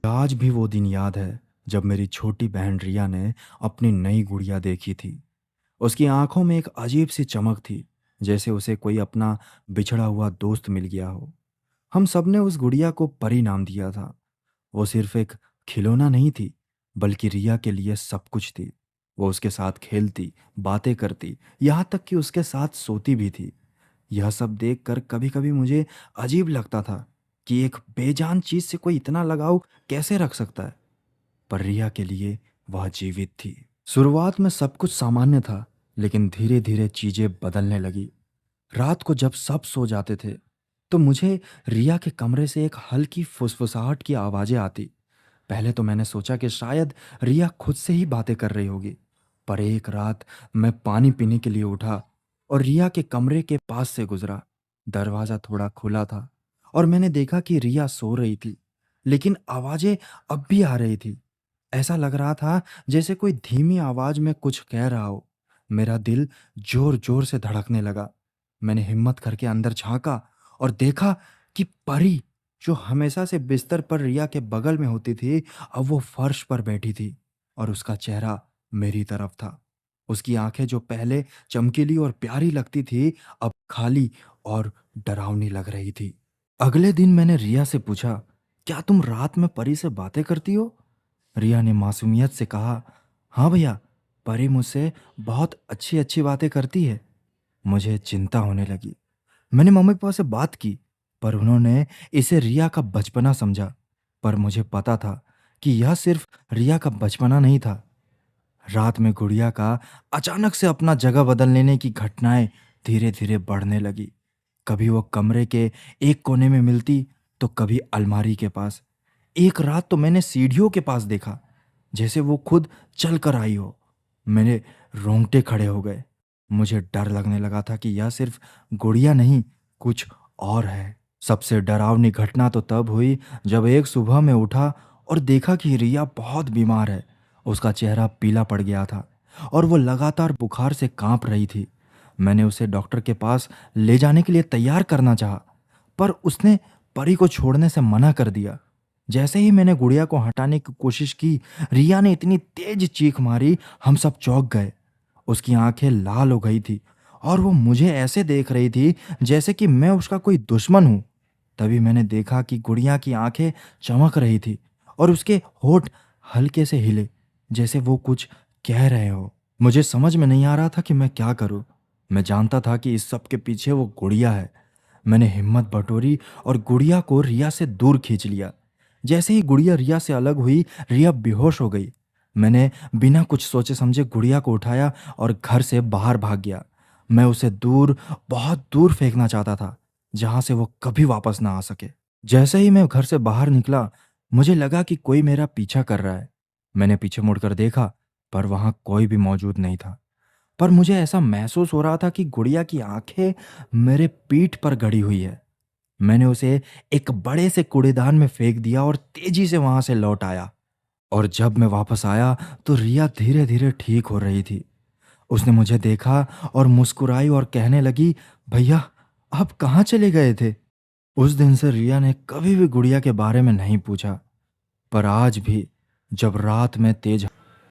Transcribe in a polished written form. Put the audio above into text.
आज भी वो दिन याद है जब मेरी छोटी बहन रिया ने अपनी नई गुड़िया देखी थी। उसकी आंखों में एक अजीब सी चमक थी, जैसे उसे कोई अपना बिछड़ा हुआ दोस्त मिल गया हो। हम सब ने उस गुड़िया को परी नाम दिया था। वो सिर्फ एक खिलौना नहीं थी, बल्कि रिया के लिए सब कुछ थी। वो उसके साथ खेलती, बातें करती, यहाँ तक कि उसके साथ सोती भी थी। यह सब देखकर कभी-कभी मुझे अजीब लगता था कि एक बेजान चीज से कोई इतना लगाव कैसे रख सकता है। पर रिया के लिए वह जीवित थी। शुरुआत में सब कुछ सामान्य था, लेकिन धीरे धीरे चीजें बदलने लगी। रात को जब सब सो जाते थे, तो मुझे रिया के कमरे से एक हल्की फुसफुसाहट की आवाजें आती। पहले तो मैंने सोचा कि शायद रिया खुद से ही बातें कर रही होगी। पर एक रात मैं पानी पीने के लिए उठा और रिया के कमरे के पास से गुजरा। दरवाजा थोड़ा खुला था और मैंने देखा कि रिया सो रही थी, लेकिन आवाजें अब भी आ रही थी। ऐसा लग रहा था जैसे कोई धीमी आवाज में कुछ कह रहा हो। मेरा दिल जोर जोर से धड़कने लगा। मैंने हिम्मत करके अंदर झांका और देखा कि परी, जो हमेशा से बिस्तर पर रिया के बगल में होती थी, अब वो फर्श पर बैठी थी और उसका चेहरा मेरी तरफ था। उसकी आंखें जो पहले चमकीली और प्यारी लगती थी, अब खाली और डरावनी लग रही थी। अगले दिन मैंने रिया से पूछा, क्या तुम रात में परी से बातें करती हो? रिया ने मासूमियत से कहा, हाँ भैया, परी मुझसे बहुत अच्छी अच्छी बातें करती है। मुझे चिंता होने लगी। मैंने मम्मी पापा से बात की, पर उन्होंने इसे रिया का बचपना समझा। पर मुझे पता था कि यह सिर्फ रिया का बचपना नहीं था। रात में गुड़िया का अचानक से अपना जगह बदल लेने की घटनाएं धीरे धीरे बढ़ने लगी। कभी वो कमरे के एक कोने में मिलती, तो कभी अलमारी के पास। एक रात तो मैंने सीढ़ियों के पास देखा, जैसे वो खुद चल कर आई हो। मेरे रोंगटे खड़े हो गए। मुझे डर लगने लगा था कि यह सिर्फ गुड़िया नहीं, कुछ और है। सबसे डरावनी घटना तो तब हुई जब एक सुबह मैं उठा और देखा कि रिया बहुत बीमार है। उसका चेहरा पीला पड़ गया था और वो लगातार बुखार से कांप रही थी। मैंने उसे डॉक्टर के पास ले जाने के लिए तैयार करना चाहा, पर उसने परी को छोड़ने से मना कर दिया। जैसे ही मैंने गुड़िया को हटाने की कोशिश की, रिया ने इतनी तेज चीख मारी, हम सब चौंक गए। उसकी आंखें लाल हो गई थी और वो मुझे ऐसे देख रही थी जैसे कि मैं उसका कोई दुश्मन हूं। तभी मैंने देखा कि गुड़िया की आंखें चमक रही थी और उसके होठ हल्के से हिले, जैसे वो कुछ कह रहे हो। मुझे समझ में नहीं आ रहा था कि मैं क्या करूं। मैं जानता था कि इस सब के पीछे वो गुड़िया है। मैंने हिम्मत बटोरी और गुड़िया को रिया से दूर खींच लिया। जैसे ही गुड़िया रिया से अलग हुई, रिया बेहोश हो गई। मैंने बिना कुछ सोचे समझे गुड़िया को उठाया और घर से बाहर भाग गया। मैं उसे दूर, बहुत दूर फेंकना चाहता था, जहां से वो कभी वापस ना आ सके। जैसे ही मैं घर से बाहर निकला, मुझे लगा कि कोई मेरा पीछा कर रहा है। मैंने पीछे मुड़कर देखा, पर वहां कोई भी मौजूद नहीं था। पर मुझे ऐसा महसूस हो रहा था कि गुड़िया की आंखें मेरे पीठ पर गड़ी हुई है। मैंने उसे एक बड़े से कूड़ेदान में फेंक दिया और तेजी से वहां से लौट आया। और जब मैं वापस आया, तो रिया धीरे धीरे ठीक हो रही थी। उसने मुझे देखा और मुस्कुराई और कहने लगी, भैया, आप कहाँ चले गए थे? उस दिन से रिया ने कभी भी गुड़िया के बारे में नहीं पूछा। पर आज भी जब रात में तेज